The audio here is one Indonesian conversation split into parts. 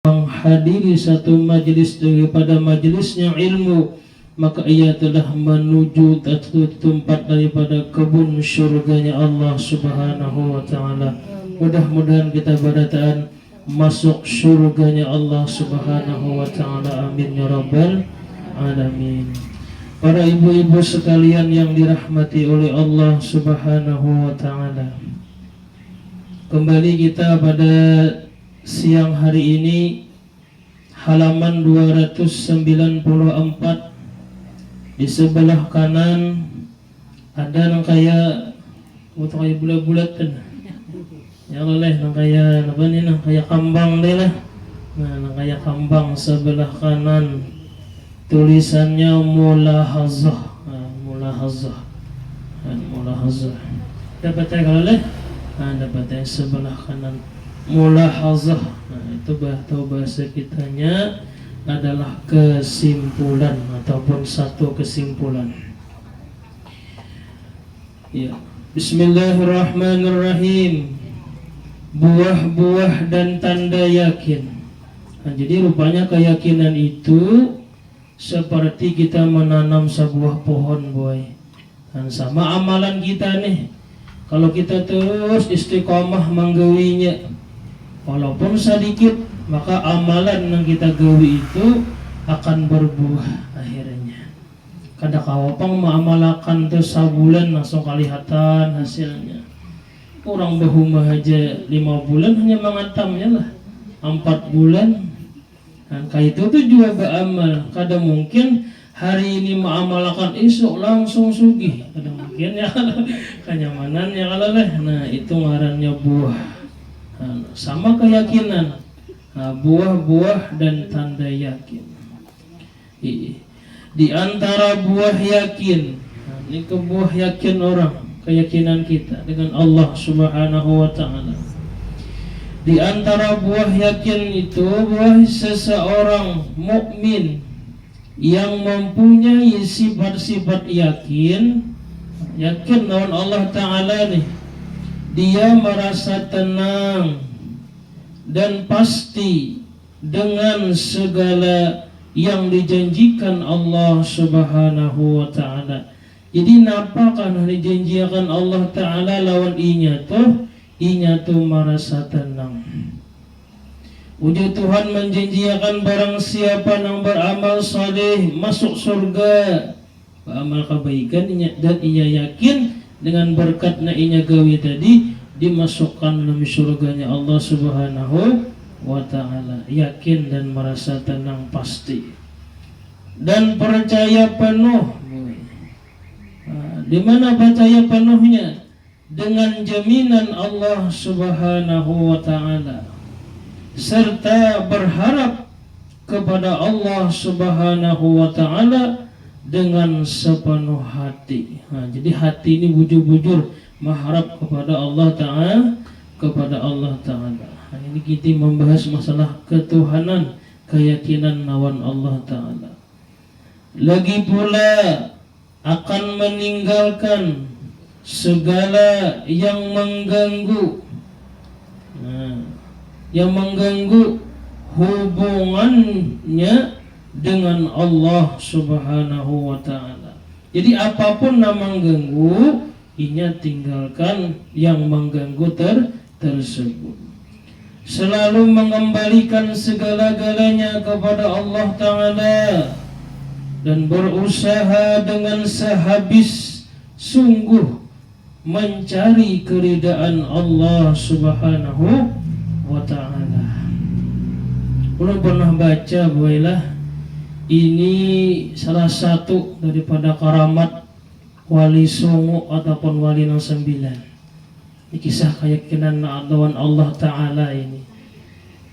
menghadiri satu majelis daripada majelisnya ilmu, maka ia telah menuju satu tempat daripada kebun syurganya Allah Subhanahu wa ta'ala. Mudah-mudahan kita barataan masuk syurganya Allah Subhanahu wa ta'ala. Amin ya rabbal alamin. Para ibu-ibu sekalian yang dirahmati oleh Allah Subhanahu wa ta'ala, kembali kita pada siang hari ini halaman 294. Di sebelah kanan ada nang kaya bulat-bulat kan. Ya oleh nang kaya apa ni, nang kaya kambang deh lah. Nah, nang kaya kambang sebelah kanan tulisannya mulahazah. Mulahazah. Mulahazah. Dapat kalau leh? Dapat sebelah kanan. Mulahazah, itu bahasa kitanya adalah kesimpulan ataupun satu kesimpulan. Ya. Bismillahirrahmanirrahim. Buah-buah dan tanda yakin. Jadi rupanya keyakinan itu seperti kita menanam sebuah pohon, boy. Dan sama amalan kita nih. Kalau kita terus istiqomah menggawinya, walaupun sedikit, maka amalan yang kita gawi itu akan berbuah akhirnya. Kada kawapang mengamalkan tu sabulan langsung kelihatan hasilnya. Orang berumah aja 5 bulan hanya mengatamnya lah. 4 bulan. Dan kayak itu tuh juga beramal. Kada mungkin hari ini mengamalkan esok langsung sugih. Kada mungkin ya. Kenyamanan ya kalau leh. Nah itu ngarannya buah. Sama keyakinan, buah-buah dan tanda yakin. Di antara buah yakin, ini ke buah yakin orang, keyakinan kita dengan Allah Subhanahu wa ta'ala. Di antara buah yakin itu buah seseorang mukmin yang mempunyai sifat-sifat yakin lawan Allah ta'ala nih. Dia merasa tenang dan pasti dengan segala yang dijanjikan Allah Subhanahu wa ta'ala. Jadi napa kan dijanjikan Allah ta'ala lawan inya tuh merasa tenang. Wujud Tuhan menjanjikan barang siapa yang beramal saleh masuk surga, beramal kebaikan dan ia yakin dengan berkatnya inya gawi tadi dimasukkan dalam surganya Allah Subhanahu wa ta'ala. Yakin dan merasa tenang pasti dan percaya penuh. Di mana percaya penuhnya? Dengan jaminan Allah Subhanahu wa ta'ala serta berharap kepada Allah Subhanahu wa ta'ala dengan sepenuh hati. Jadi hati ini bujur-bujur mengharap kepada Allah Ta'ala. Ini kita membahas masalah ketuhanan, keyakinan lawan Allah Ta'ala. Lagi pula akan meninggalkan segala yang mengganggu, hubungannya dengan Allah Subhanahu wa ta'ala. Jadi apapun yang mengganggu, inya tinggalkan yang mengganggu tersebut. Selalu mengembalikan segala-galanya kepada Allah ta'ala dan berusaha dengan sehabis sungguh mencari keridaan Allah Subhanahu wa ta'ala. Belum pernah baca buailah. Ini salah satu daripada karamat Wali Songo ataupun Wali 9. Ini kisah keyakinan lawan Allah Ta'ala ini.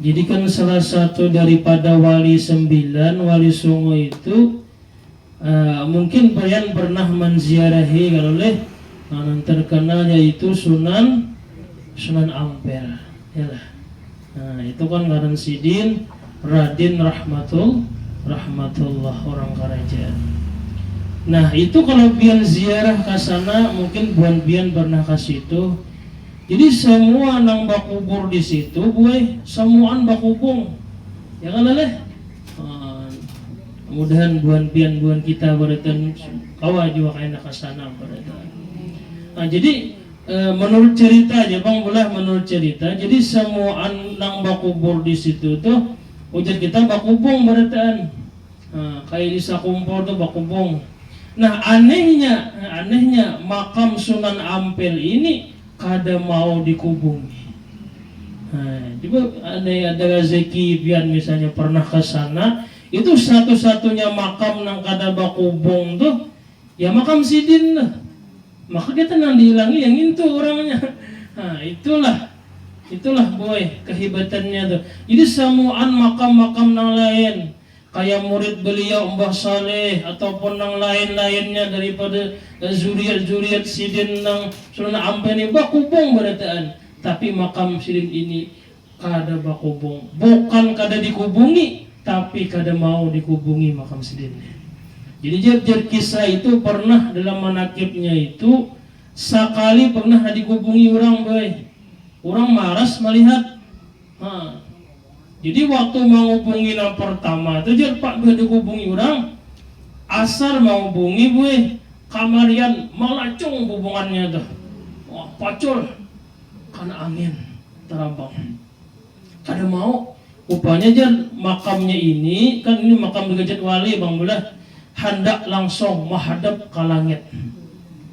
Jadi kan salah satu daripada Wali 9, Wali Songo itu mungkin kalian pernah menziarahi kalau yang terkenal yaitu Sunan Ampel. Yalah. Nah, itu kan ngaran Sidin Radin rahmatullah orang kerajaan. Nah itu kalau pian ziarah ke sana mungkin buan pian pernah ke situ. Jadi semua nang bakubur di situ, semua bakubung. Ya kan leh. Mudahan buan kita beratan kawa juga kaya nakasana beratan. Jadi menurut cerita aja bang bolah menurut cerita. Jadi semua nang bakubur di situ tuh ujar kita bakubung beratan. Kayak di Sakumpor tuh bakubung. Nah anehnya makam Sunan Ampel ini kada mau dikubungi. Coba ada rezeki pian misalnya pernah ke sana, itu satu-satunya makam nang kada bakubung tuh ya makam Sidin lah. Maka kita nang dihilangi yang itu orangnya. Itulah boy kehebatannya tuh. Jadi semuaan makam-makam nang lain kayak murid beliau Mbah Saleh ataupun nang lain-lainnya daripada zuriat Sidin nang Sunan Ampel ini bakubung berataan. Tapi makam Sidin ini kada bakubung. Bukan kada dikubungi, tapi kada mau dikubungi makam Sidin. Jadi jar kisah itu pernah dalam manakibnya itu sekali pernah dikubungi orang boy. Orang maras melihat. Jadi waktu mau hubungi yang pertama itu jar pak gue dikubungi orang asar mau hubungi boy kamarian malacung hubungannya tuh. Wah pacul karena angin terabang. Kada mau rupanya jar makamnya ini kan ini makam Gajat Wali bang belah hendak langsung menghadap ke langit.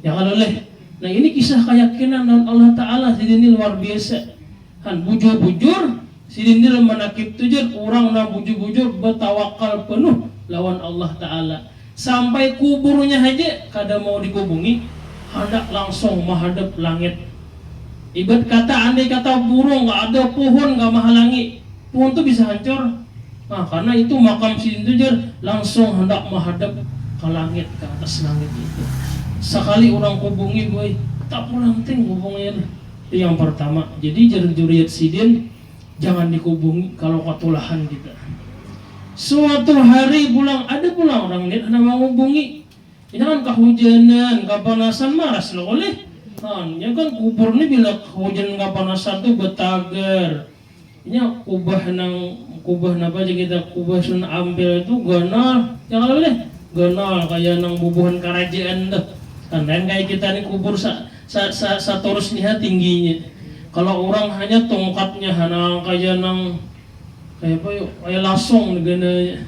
Ya kalau leh. Nah ini kisah keyakinan dan Allah Ta'ala ini luar biasa. Han bujur-bujur sidin ini menakib tujar orang na bujur-bujur bertawakal penuh lawan Allah Ta'ala. Sampai kuburnya aja kada mau dikubungi, hendak langsung menghadap langit. Ibarat kata andai kata burung nggak ada pohon nggak menghalangi, pohon tuh bisa hancur. Karena itu makam Sidin tujar langsung hendak menghadap ke langit, ke atas langit itu. Sekali orang kubungi boy, tak pulang ting hubungnya itu yang pertama. Jadi juriat Sidin jangan dikubungi kalau ketulahan kita. Suatu hari ada pulang orang lihat ada mau hubungi. Ini kan kehujanan, kepanasan maras loh oleh. Ya kan kubur ini bila kehujanan kepanasan tuh betager. Ini kubah napa aja kita kubah Sunan Ampel itu ganal, jangan boleh ganal kayak nang bubuhan kerajaan tuh. Kan kayak kita nih kubur satorus nih tingginya. Kalau orang hanya tongkatnya hana kayak nang kayak apa yuk kayak lasong negana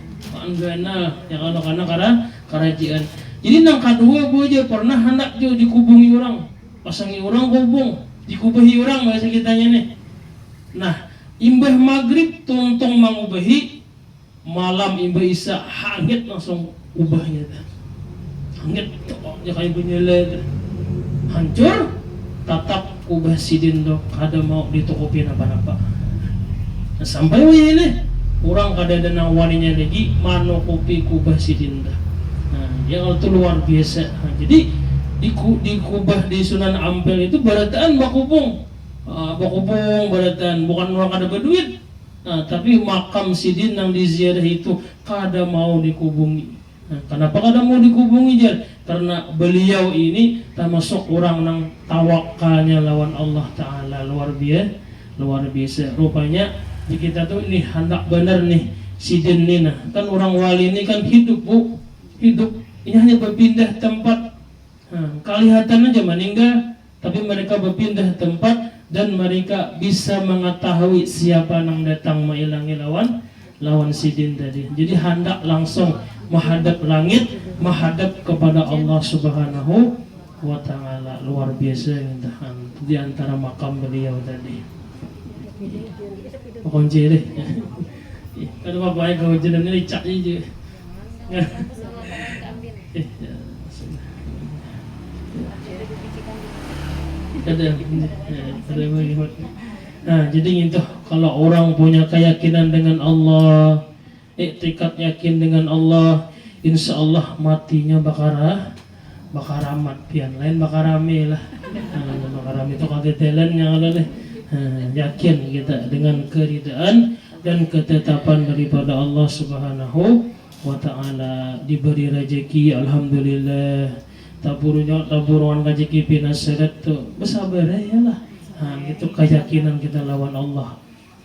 ganal yang karena kerajaan. Jadi nang kedua gue aja pernah hendak jo dikubungi orang, pasangi orang kubung, dikubahi orang bahasa kitanya nih. Nah imbah maghrib tuntong mangubahi, malam imbah isya hangit langsung ubahnya dah. Hangit ya kayak benyele hancur tatap ubah Sidin tuh kada mau ditokopin apa-apa. Nah, sampai ini orang kada ada nawarinya lagi mano kopi kubah Sidin dah. Nah yang itu luar biasa. Jadi dikubah di Sunan Ampel itu barataan bakubung. Bakubung beratan bukan orang kada berduit. Tapi makam Sidin yang diziarah itu kada mau dikubungi. Kenapa kada mau dikubungi jar? Karena beliau ini termasuk orang yang tawakalnya lawan Allah Ta'ala luar biasa. Rupanya di kita tuh ini hendak benar nih Sidin ini kan orang wali ini kan hidup ini hanya berpindah tempat. Kelihatan aja meninggal tapi mereka berpindah tempat dan mereka bisa mengetahui siapa yang datang mengilangi lawan Sidin tadi. Jadi hendak langsung menghadap langit, menghadap kepada Allah Subhanahu wa Ta'ala. Luar biasa di antara makam beliau tadi. Kunci deh. Kan bapak kau jalan ini cak aja. Jadi itu kalau orang punya keyakinan dengan Allah, iktikad yakin dengan Allah, insya Allah matinya bakar amat pian lain bakar rame lah. Bakar rame itu kagetelan yang ada deh. Yakin kita dengan keridaan dan ketetapan daripada Allah Subhanahu wa Ta'ala. Diberi rezeki alhamdulillah, taburuan rezeki pinasarat tuh bersabar ya lah. Itu keyakinan kita lawan Allah.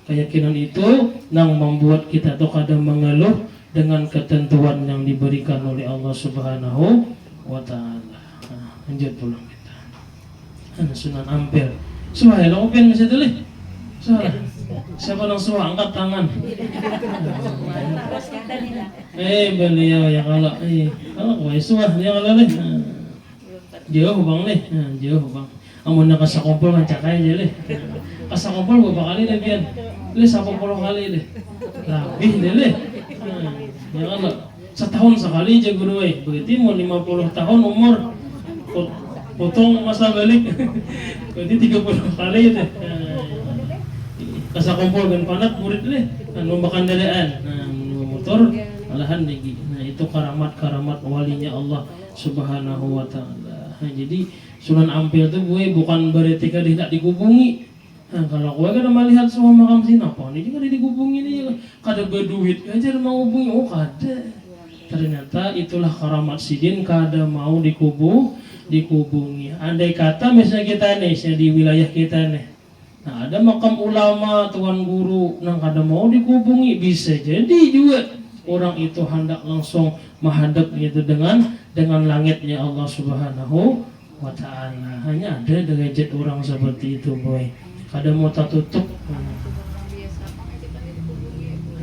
Keyakinan itu yang membuat kita tuh kadang mengeluh dengan ketentuan yang diberikan oleh Allah Subhanahu wa Ta'ala. Lanjut pulang kita. Sunan Ampel. Suah ya, lo pen masih tulis. Suah. Siapa yang suah angkat tangan? Beliau ya kalau kalau suah dia kalau nih. Jauh bang nih, jauh bang. Amunnya kasakumpul ngacakai aja deh. Kasakumpul berapa kali deh pian? Lih 10 kali deh. Lebih deh leh. Ya kalau setahun sekali aja guru begitu mau 50 tahun umur potong masa balik. Berarti 30 kali deh. Kasakumpul dan panak murid deh. Numbakan dadaan. Motor alahan lagi. Nah itu karamat walinya Allah Subhanahu wa Ta'ala. Jadi Sunan Ampel itu gue bukan berarti dia tidak dikubungi. Kalau gue kan melihat semua makam sinapa ini juga dikubungi nih, kada berduit aja mau hubungi, kada. Ternyata itulah karamat sidin, kada mau dikubungi. Andai kata misalnya kita nih, di wilayah kita nih, nah ada makam ulama, tuan guru, nang kada mau dikubungi, bisa jadi juga orang itu hendak langsung menghadap gitu dengan langitnya Allah Subhanahu wa Ta'ala. Hanya ada derajat orang seperti itu boy. Kada mau tak tutup.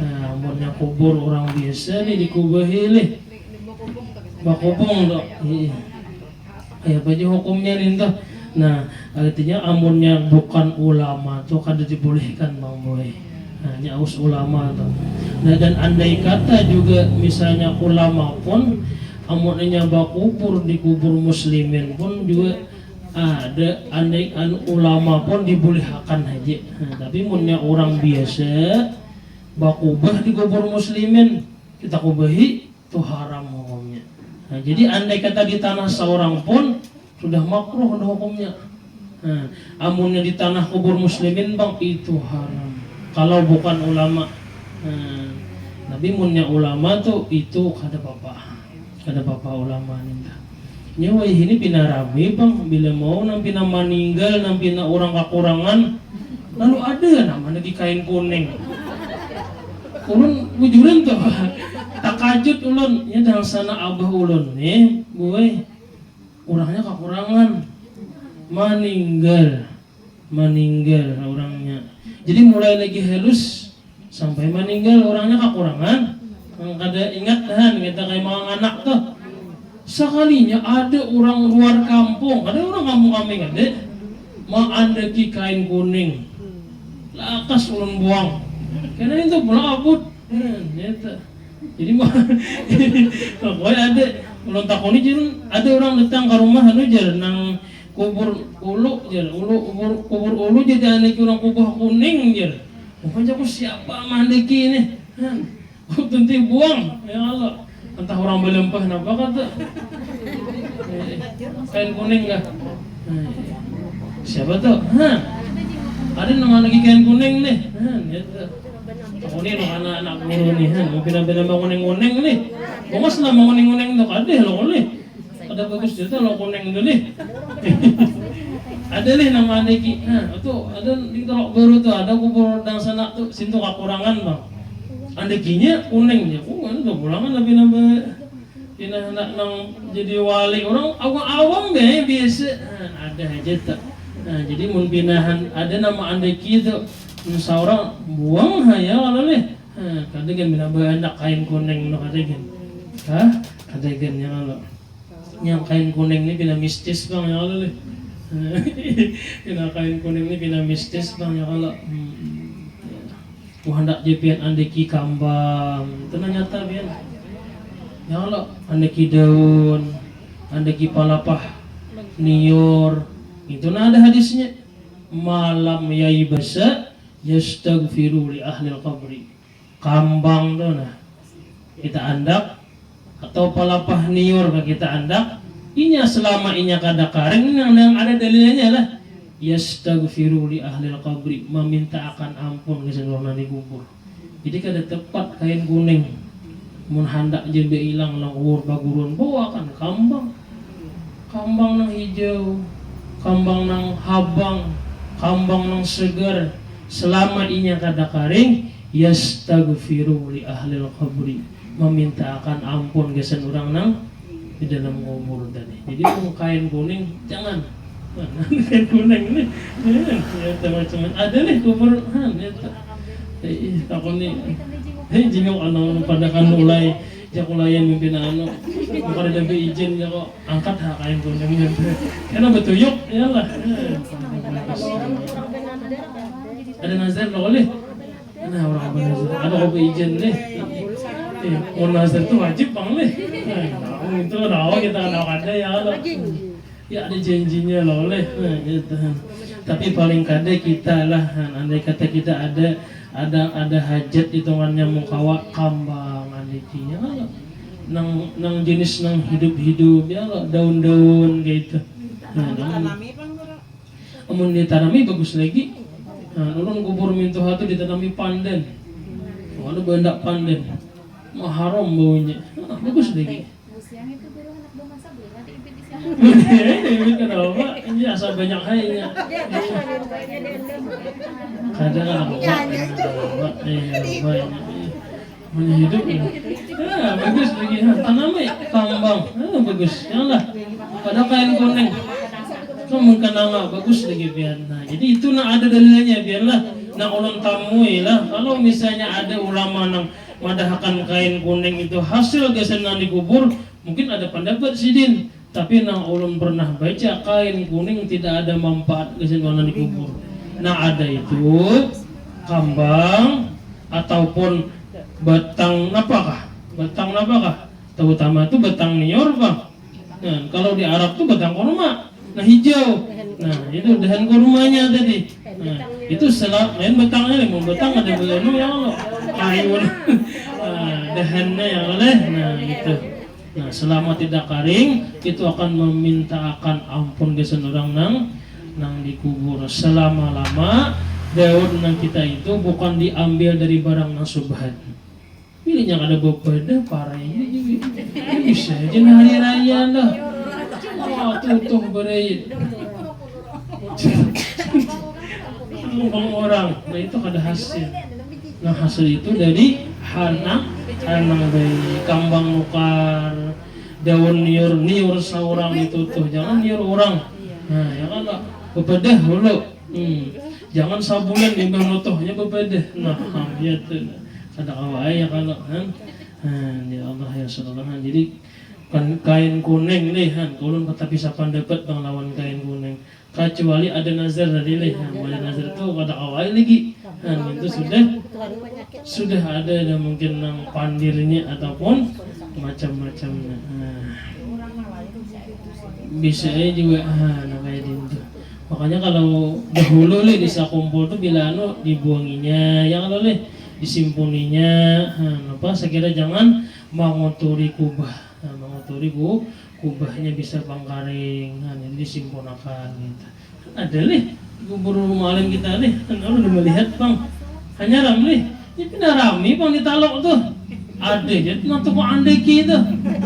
Amunnya kubur orang biasa nih dikubahi leh. Bakubung dok. Iya. Baju hukumnya nih toh. Nah, artinya amunnya bukan ulama tuh kada dibolehkan bang boy. Hanya us ulama tuh. Nah dan andai kata juga misalnya ulama pun amunnya bakubur di kubur muslimin pun juga ada andai ulama pun dibolehkan aja. Tapi munnya orang biasa bakubah di kubur muslimin kita kubahi itu haram hukumnya. Nah, jadi andai kata di tanah seorang pun sudah makruh hukumnya. Amunnya di tanah kubur muslimin bang itu haram. Kalau bukan ulama. Tapi munnya ulama tuh itu kada apa ulama nih. Nyawa ini pina rame bang, bila mau nang pina meninggal, nang pina orang kekurangan, lalu ada nama lagi kain kuning. Ulun wujudan tuh, tak kajut ulun, ya dalam sana abah ulun nih, boy, orangnya kekurangan, meninggal orangnya. Jadi mulai lagi halus sampai meninggal orangnya kekurangan, kada ingat kita kayak mga anak tuh. Sekalinya ada orang luar kampung, ada orang kampung kami ada, mengandeki kain kuning, lakas ulun buang, karena itu pula abut, jadi mah, pokoknya ada ulun takoni jadi ada orang datang ke rumah anu jar nang kubur ulu jadi andeki orang kubur kuning jar, pokoknya aku siapa mandeki ini, tentu buang, ya Allah. Entah orang belempah napa kata kain kuning kah? Siapa tuh? Ada nama lagi kain kuning nih. Aku nih anak-anak guru nih. Mau pindah-pindah kuning-kuning nih. Bungas lah kuning-kuning tuh ada lo nih. Ada bagus juga lo kuning tuh nih. Ada nih nama lagi. Itu ada di telok baru tuh ada kubur dan sana tuh sintu kekurangan bang. Andekinya kuningnya, kan tuh pulangan lebih nambah pindah nang jadi wali orang awam deh biasa ada aja tak. Nah jadi mun pinahan ada nama andeki itu seorang buang ya kalau leh, kadang kan anak kain kuning no kadang, kadang ya kalau yang kain kuning ini pindah mistis bang ya kalau leh, pindah kain kuning ini pindah mistis bang ya kalau. Hendak jepian andeki kambang, ternyata bian. Ya Allah, andeki daun, andeki palapah, nior, itu ada hadisnya. Malam yai basa, yastaghfiru li ahli al-qabri. Kambang tuh nah, kita andak atau palapah nior kita andak. Inya selama inya kada karing, yang ada dalilnya lah. Yastaghfiru li ahlil qabri, meminta akan ampun ke seluruh nani kubur. Jadi kada tepat kain kuning mun handak jembe ilang lang uur bagurun bawakan kambang nang hijau, kambang nang habang, kambang nang segar, selama inya kada karing yastaghfiru li ahlil qabri, meminta akan ampun gesan orang nang di dalam kubur tadi. Jadi mau kain kuning jangan. Kain kuning nih, ya teman-teman ada nih kubur, takon nih, jengok anu pada kan mulai jakulayan mimpin anu, bukan ada izin ya kok angkat kain kuningnya, karena betuyuk ya lah. Ada nazar lo boleh, nah orang apa nazar, ada kopi izin deh. Mau nazar tuh wajib bang leh. Nah, itu rawa kita ada ya Allah. Ya ada janjinya loh leh. Gitu. Tapi paling kada kita lah, andai kata kita ada hajat hitungannya mau kawa kambang andikinya Allah. Nang jenis nang hidup ya Allah, daun-daun gitu. Nah, amun ditanami bagus lagi. Nah, ulun kubur mintu hatu ditanami pandan. Ada bandak pandan. Haram baunya, bagus lagi. Siang itu dulu anak domba sabu, nanti impit di siang. Ini kenapa? Ini asal banyak hainya. Kadang aku banyak. Mana hidup ya? Bagus lagi. Tanamnya kambang, bagus. Yalah. Pada kain kuning. Kamu kenal bagus lagi biar. Nah, jadi itu nak ada dalilnya biarlah. Nak ulun tamui lah. Kalau misalnya ada ulama nang madahkan kain kuning itu hasil gesenan di kubur, mungkin ada pendapat sidin. Tapi nang ulun pernah baca kain kuning tidak ada manfaat gesenan di kubur. Nah ada itu kambang ataupun batang napakah? Batang napakah? Terutama itu batang nior bang. Nah kalau di Arab tuh batang kurma. Nah hijau. Nah itu dahan kurmanya tadi. Nah itu lain batangnya, mau batang ada belenu ya Allah. Kayu. Dahannya yang oleh. Nah gitu. Nah selama tidak karing itu akan meminta akan ampun gesan orang nang dikubur selama-lama. Daun nang kita itu bukan diambil dari barang nang subhan. Pilihnya ada bepada parah ini bisa aja hari raya dah. Tutuh berai. Lubang orang. Nah itu ada hasil. Nah hasil itu dari hanang bayi, kambang nukar, daun niur seorang ditutuh. Jangan niur orang. Nah ya kan bebedah dulu. Jangan sabulan di menutuhnya bebedah. Nah ya tuh. Ada awai ya kalau ya Allah ya sallallahu. Jadi kan kain kuning nih kulun kata bisa pendapat bang lawan kain kuning kecuali ada nazar tadi nih ada nazar itu ada awal lagi itu sudah ada dan mungkin nang pandirnya ataupun macam-macamnya bisa aja juga kayak gitu. Makanya kalau dahulu nih bisa kumpul tuh bila dibuanginya yang kalau disimpuninya apa sekira jangan mengotori kubah. Nah, mengotori kubahnya bisa pangkaring, jadi disimpunakan gitu. Ada nih kubur malam kita nih, kalau udah melihat bang, hanya ramli, ini pindah rami bang ditalok tuh. Ada jadi nanti kok andeki itu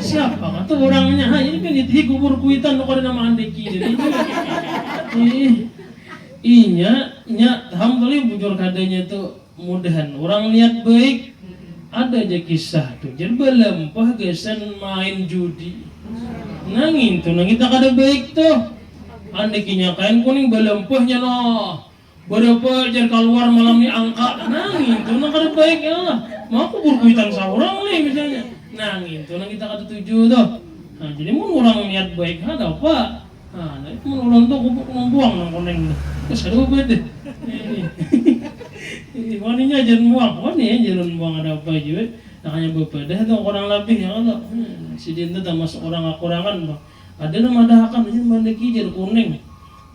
siapa kata orangnya? Ini kan di kubur kuitan kok ada nama andeki jadi inya alhamdulillah bujur kadanya tuh mudahan orang lihat baik. Ada aja kisah tuh, jadi belempah gesan main judi. Nangin tuh, nang kita kada baik tuh. Andekinya kain kuning belempahnya noh. Berapa jar keluar malam ni angka. Nangin tuh, nang kada baik ya lah. Mau aku berkuitan seorang nih misalnya. Nangin tuh, nang kita kada tuju tuh. Nah, jadi mau orang niat baik ada apa? Nah, itu mau orang tuh buang nang kuning. Terus ada apa deh? Waninya jangan buang, wani jangan buang ada apa juga. Makanya bepedah itu orang lebih ya Allah. Si dia itu termasuk orang akurangan bang. Ada nama dahakan aja mandeki jadi kuning.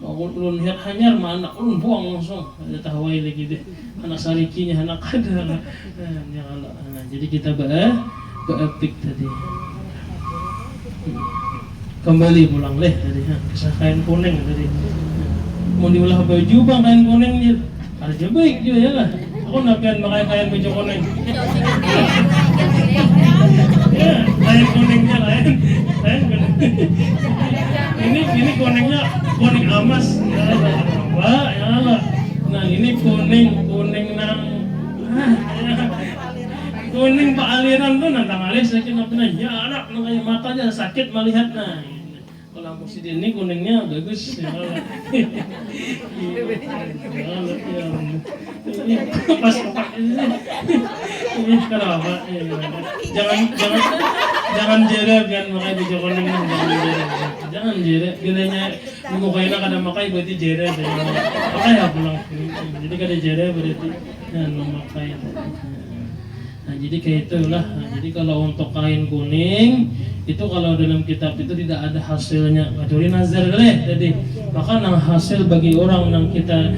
Mau ulun lihat hanyar mana ulun buang langsung. Ada tahwai lagi deh. Anak sarikinya anak ada. Ya Allah. Jadi kita beepik tadi. Kembali pulang leh tadi. Kisah kain kuning tadi. Mau diolah baju bang kain kuning dia. Ada baik juga ya lah. Aku napian pakai kain baju kuning. Ya, kain kuningnya lain kuning. Ini kuningnya kuning amas. Ya Allah, ya Allah. Nah ini kuning nang kuning paaliran tuh nantang alis lagi napina jarak nang kayak matanya sakit melihat nah. Kalau musid ini kuningnya bagus ya. Pas ini kenapa? Jangan jere kan makai baju kuning jangan jere bilanya minggu kayaknya kada makai berarti jere makai ya pulang jadi kada jere berarti memakai. Nah jadi kayak itulah. Nah, jadi kalau untuk kain kuning itu kalau dalam kitab itu tidak ada hasilnya kecuali nazar deh. Jadi maka nang hasil bagi orang nang kita